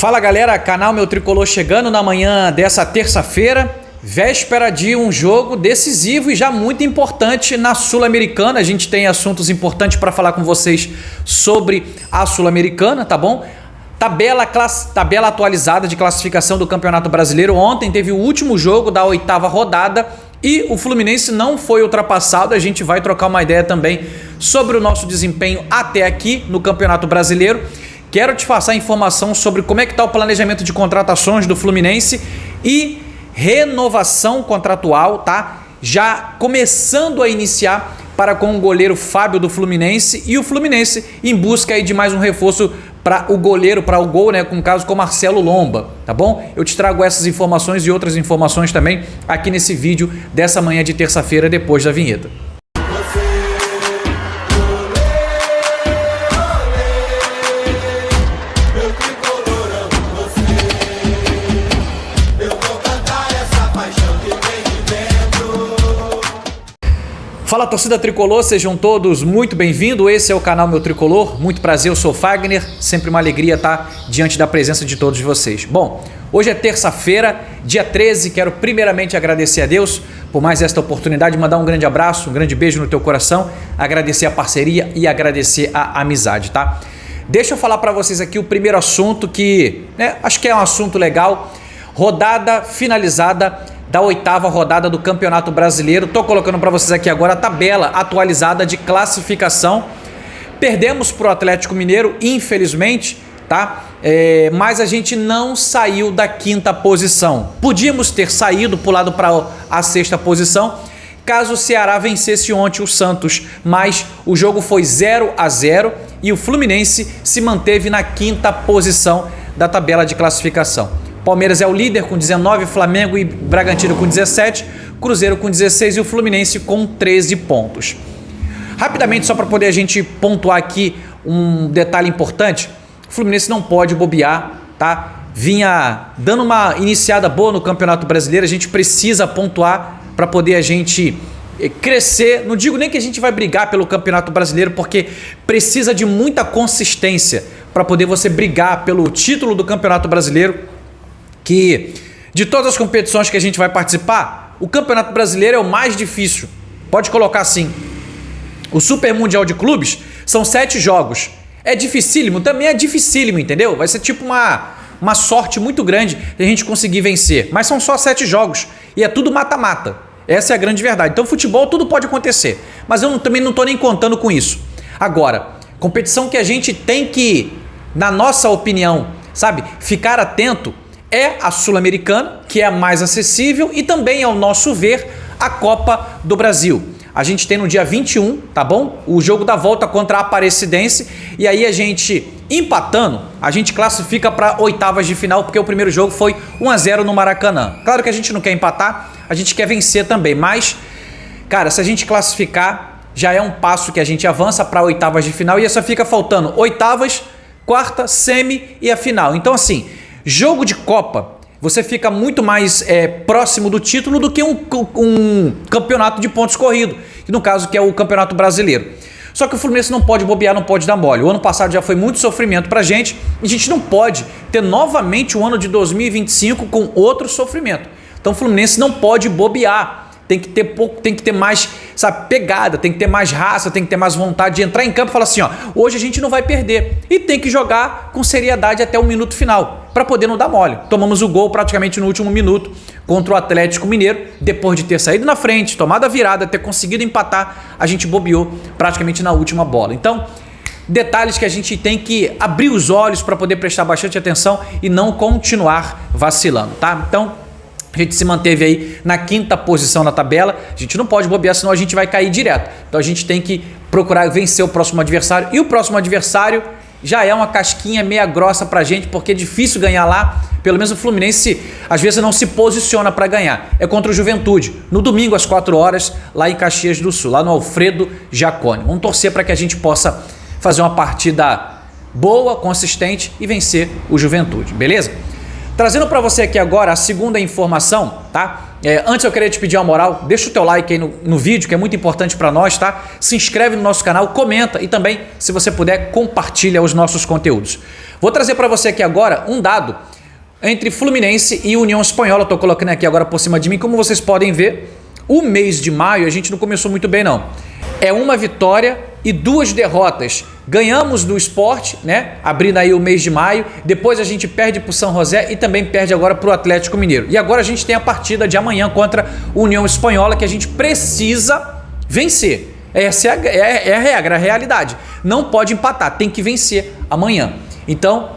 Fala galera, canal Meu Tricolor chegando na manhã dessa terça-feira, véspera de um jogo decisivo e já muito importante na Sul-Americana. A gente tem assuntos importantes para falar com vocês sobre a Sul-Americana, tá bom? Tabela atualizada de classificação do Campeonato Brasileiro. Ontem teve o último jogo da 8ª rodada e o Fluminense não foi ultrapassado. A gente vai trocar uma ideia também sobre o nosso desempenho até aqui no Campeonato Brasileiro. Quero te passar informação sobre como é que está o planejamento de contratações do Fluminense e renovação contratual, tá? Já começando a iniciar para com o goleiro Fábio do Fluminense e o Fluminense em busca aí de mais um reforço para o goleiro, para o gol, né? Com o caso com Marcelo Lomba, tá bom? Eu te trago essas informações e outras informações também aqui nesse vídeo dessa manhã de terça-feira depois da vinheta. Fala torcida tricolor, sejam todos muito bem-vindos, esse é o canal Meu Tricolor, muito prazer, eu sou Fagner, sempre uma alegria estar diante da presença de todos vocês. Bom, hoje é terça-feira, dia 13, quero primeiramente agradecer a Deus por mais esta oportunidade, mandar um grande abraço, um grande beijo no teu coração, agradecer a parceria e agradecer a amizade, tá? Deixa eu falar para vocês aqui o primeiro assunto que, acho que é um assunto legal, rodada finalizada da 8ª rodada do Campeonato Brasileiro. Tô colocando para vocês aqui agora a tabela atualizada de classificação. Perdemos pro Atlético Mineiro, infelizmente, tá? Mas a gente não saiu da 5ª posição. Podíamos ter saído, pulado para a 6ª posição, caso o Ceará vencesse ontem o Santos, mas o jogo foi 0-0 e o Fluminense se manteve na 5ª posição da tabela de classificação. Palmeiras é o líder com 19, Flamengo e Bragantino com 17, Cruzeiro com 16 e o Fluminense com 13 pontos. Rapidamente, só para poder a gente pontuar aqui um detalhe importante, o Fluminense não pode bobear, tá? Vinha dando uma iniciada boa no Campeonato Brasileiro, a gente precisa pontuar para poder a gente crescer. Não digo nem que a gente vai brigar pelo Campeonato Brasileiro, porque precisa de muita consistência para poder você brigar pelo título do Campeonato Brasileiro, que de todas as competições que a gente vai participar, o Campeonato Brasileiro é o mais difícil. Pode colocar assim. O Super Mundial de Clubes são 7 jogos. É dificílimo? Também é dificílimo, entendeu? Vai ser tipo uma sorte muito grande de a gente conseguir vencer. Mas são só 7 jogos e é tudo mata-mata. Essa é a grande verdade. Então futebol tudo pode acontecer. Mas eu também não estou nem contando com isso. Agora, competição que a gente tem que, na nossa opinião, sabe, ficar atento é a Sul-Americana, que é a mais acessível, e também, ao nosso ver, a Copa do Brasil. A gente tem no dia 21, tá bom? O jogo da volta contra a Aparecidense, e aí a gente, empatando, a gente classifica para 8ª de final, porque o primeiro jogo foi 1-0 no Maracanã. Claro que a gente não quer empatar, a gente quer vencer também, mas, cara, se a gente classificar, já é um passo que a gente avança para 8ª de final, e só fica faltando 8ª, 4ª, semi e a final. Então, assim, jogo de Copa, você fica muito mais próximo do título do que um campeonato de pontos corridos, que no caso que é o Campeonato Brasileiro. Só que o Fluminense não pode bobear, não pode dar mole. O ano passado já foi muito sofrimento pra gente e a gente não pode ter novamente o ano de 2025 com outro sofrimento. Então o Fluminense não pode bobear. Tem que ter mais, sabe, pegada, tem que ter mais raça, tem que ter mais vontade de entrar em campo e falar assim, ó, hoje a gente não vai perder. E tem que jogar com seriedade até o minuto final, para poder não dar mole. Tomamos o gol praticamente no último minuto contra o Atlético Mineiro, depois de ter saído na frente, tomado a virada, ter conseguido empatar, a gente bobeou praticamente na última bola. Então, detalhes que a gente tem que abrir os olhos para poder prestar bastante atenção e não continuar vacilando, tá? Então, a gente se manteve aí na 5ª posição na tabela. A gente não pode bobear, senão a gente vai cair direto. Então a gente tem que procurar vencer o próximo adversário. E o próximo adversário já é uma casquinha meia grossa pra gente, porque é difícil ganhar lá. Pelo menos o Fluminense às vezes não se posiciona para ganhar. É contra o Juventude, no domingo às 4 horas, lá em Caxias do Sul, lá no Alfredo Jaconi. Vamos torcer para que a gente possa fazer uma partida boa, consistente e vencer o Juventude, beleza? Trazendo para você aqui agora a segunda informação, tá? Antes eu queria te pedir uma moral, deixa o teu like aí no vídeo, que é muito importante para nós, tá? Se inscreve no nosso canal, comenta e também, se você puder, compartilha os nossos conteúdos. Vou trazer para você aqui agora um dado entre Fluminense e União Espanhola. Estou colocando aqui agora por cima de mim. Como vocês podem ver, o mês de maio a gente não começou muito bem, não. É uma vitória e 2 derrotas. Ganhamos do Sport, né? Abrindo aí o mês de maio. Depois a gente perde para o São José e também perde agora para o Atlético Mineiro. E agora a gente tem a partida de amanhã contra a União Espanhola, que a gente precisa vencer. Essa é a regra, a realidade. Não pode empatar, tem que vencer amanhã. Então,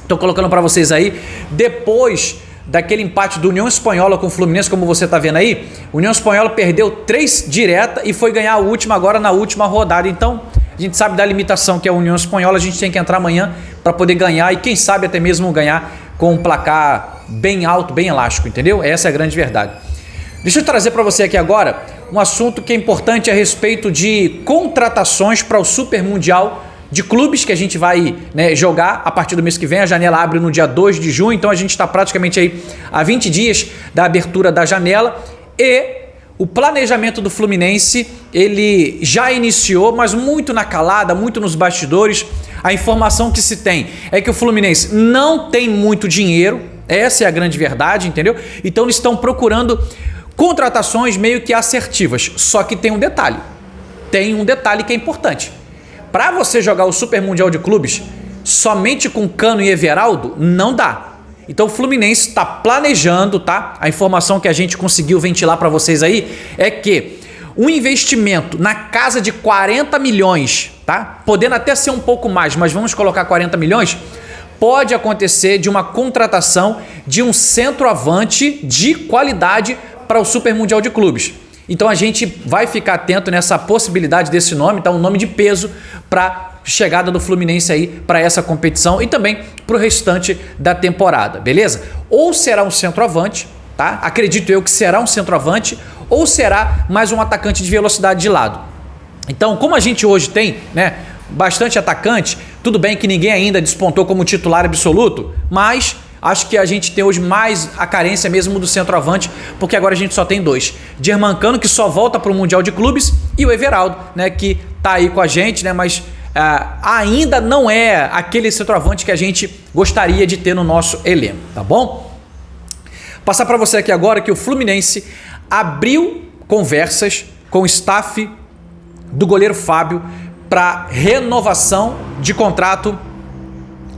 estou colocando para vocês aí, depois daquele empate do União Espanhola com o Fluminense, como você está vendo aí, o União Espanhola perdeu 3 direta e foi ganhar a última agora na última rodada. Então, a gente sabe da limitação que é a União Espanhola, a gente tem que entrar amanhã para poder ganhar e quem sabe até mesmo ganhar com um placar bem alto, bem elástico, entendeu? Essa é a grande verdade. Deixa eu trazer para você aqui agora um assunto que é importante a respeito de contratações para o Super Mundial de clubes que a gente vai, né, jogar a partir do mês que vem. A janela abre no dia 2 de junho, então a gente está praticamente aí a 20 dias da abertura da janela e o planejamento do Fluminense, ele já iniciou, mas muito na calada, muito nos bastidores. A informação que se tem é que o Fluminense não tem muito dinheiro, essa é a grande verdade, entendeu? Então eles estão procurando contratações meio que assertivas, só que tem um detalhe que é importante. Para você jogar o Super Mundial de Clubes somente com Cano e Everaldo, não dá. Então o Fluminense está planejando, tá? A informação que a gente conseguiu ventilar para vocês aí é que um investimento na casa de 40 milhões, tá? Podendo até ser um pouco mais, mas vamos colocar 40 milhões, pode acontecer de uma contratação de um centroavante de qualidade para o Super Mundial de Clubes. Então a gente vai ficar atento nessa possibilidade desse nome, tá? Um nome de peso para chegada do Fluminense aí para essa competição e também para o restante da temporada, beleza? Ou será um centroavante, tá? Acredito eu que será um centroavante ou será mais um atacante de velocidade de lado. Então, como a gente hoje tem, né, bastante atacante, tudo bem que ninguém ainda despontou como titular absoluto, mas acho que a gente tem hoje mais a carência mesmo do centroavante, porque agora a gente só tem 2. Germancano, que só volta para o Mundial de Clubes, e o Everaldo, né, que tá aí com a gente, né, mas ainda não é aquele centroavante que a gente gostaria de ter no nosso elenco, tá bom? Passar para você aqui agora que o Fluminense abriu conversas com o staff do goleiro Fábio para renovação de contrato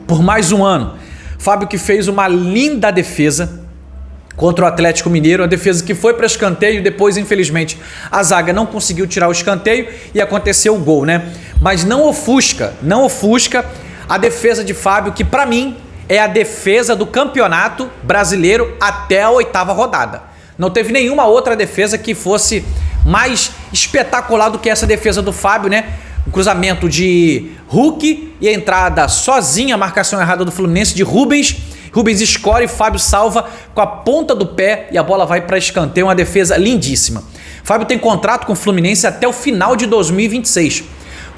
por mais um ano. Fábio que fez uma linda defesa contra o Atlético Mineiro, uma defesa que foi para escanteio, depois infelizmente a zaga não conseguiu tirar o escanteio e aconteceu o gol, né? Mas não ofusca a defesa de Fábio, que para mim é a defesa do campeonato brasileiro até a 8ª rodada. Não teve nenhuma outra defesa que fosse mais espetacular do que essa defesa do Fábio, né? Um cruzamento de Hulk e a entrada sozinha, a marcação errada do Fluminense de Rubens escorre, Fábio salva com a ponta do pé e a bola vai para escanteio, uma defesa lindíssima. Fábio tem contrato com o Fluminense até o final de 2026.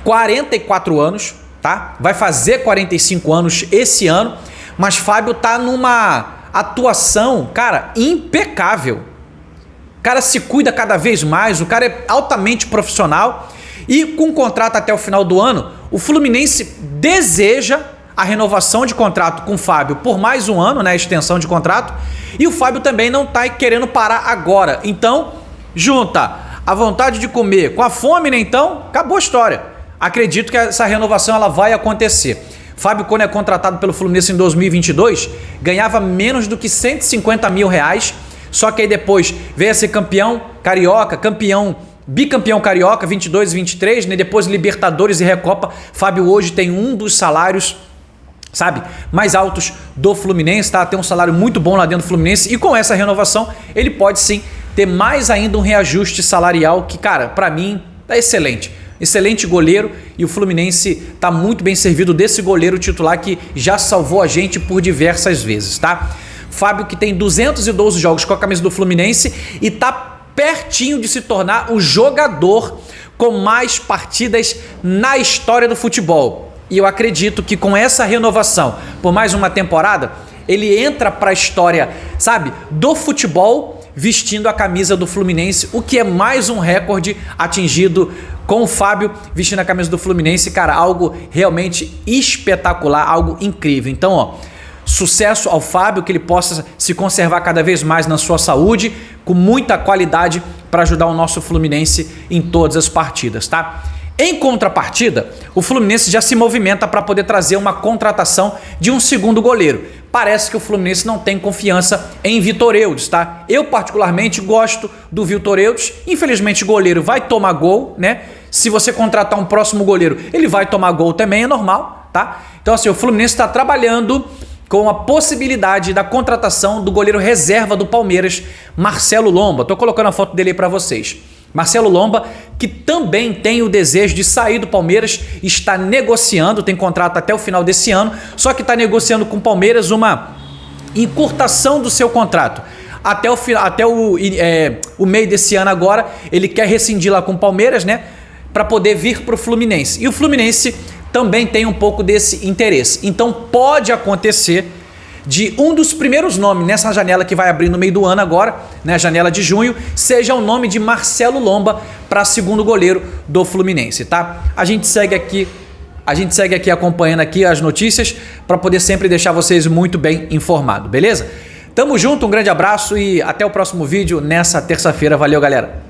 44 anos, tá? Vai fazer 45 anos esse ano, mas Fábio tá numa atuação, cara, impecável. O cara se cuida cada vez mais, o cara é altamente profissional e com contrato até o final do ano, o Fluminense deseja a renovação de contrato com o Fábio por mais um ano, né, extensão de contrato, e o Fábio também não tá querendo parar agora. Então, junta a vontade de comer com a fome, né? Então, acabou a história. Acredito que essa renovação ela vai acontecer. Fábio, quando é contratado pelo Fluminense em 2022, ganhava menos do que 150 mil reais, só que aí depois veio a ser campeão carioca, bicampeão carioca, 22 e 23, né? Depois Libertadores e Recopa. Fábio hoje tem um dos salários, sabe, mais altos do Fluminense, tá? Tem um salário muito bom lá dentro do Fluminense e com essa renovação ele pode sim ter mais ainda um reajuste salarial que, cara, pra mim tá excelente. Excelente goleiro e o Fluminense tá muito bem servido desse goleiro titular que já salvou a gente por diversas vezes, tá? Fábio que tem 212 jogos com a camisa do Fluminense e tá pertinho de se tornar o jogador com mais partidas na história do futebol. E eu acredito que com essa renovação por mais uma temporada, ele entra para a história, sabe, do futebol vestindo a camisa do Fluminense, o que é mais um recorde atingido com o Fábio vestindo a camisa do Fluminense. Cara, algo realmente espetacular, algo incrível. Então, ó, sucesso ao Fábio, que ele possa se conservar cada vez mais na sua saúde, com muita qualidade para ajudar o nosso Fluminense em todas as partidas, tá? Em contrapartida, o Fluminense já se movimenta para poder trazer uma contratação de um segundo goleiro. Parece que o Fluminense não tem confiança em Vitor Eudes, tá? Eu particularmente gosto do Vitor Eudes. Infelizmente o goleiro vai tomar gol, né? Se você contratar um próximo goleiro, ele vai tomar gol também, é normal, tá? Então assim, o Fluminense está trabalhando com a possibilidade da contratação do goleiro reserva do Palmeiras, Marcelo Lomba. Tô colocando a foto dele aí para vocês. Marcelo Lomba, que também tem o desejo de sair do Palmeiras, está negociando, tem contrato até o final desse ano, só que está negociando com o Palmeiras uma encurtação do seu contrato. Até o meio desse ano agora, ele quer rescindir lá com o Palmeiras, né? Para poder vir para o Fluminense. E o Fluminense também tem um pouco desse interesse. Então pode acontecer de um dos primeiros nomes nessa janela que vai abrir no meio do ano agora, né, janela de junho, seja o nome de Marcelo Lomba para segundo goleiro do Fluminense, tá? A gente segue aqui acompanhando aqui as notícias para poder sempre deixar vocês muito bem informados, beleza? Tamo junto, um grande abraço e até o próximo vídeo nessa terça-feira. Valeu, galera!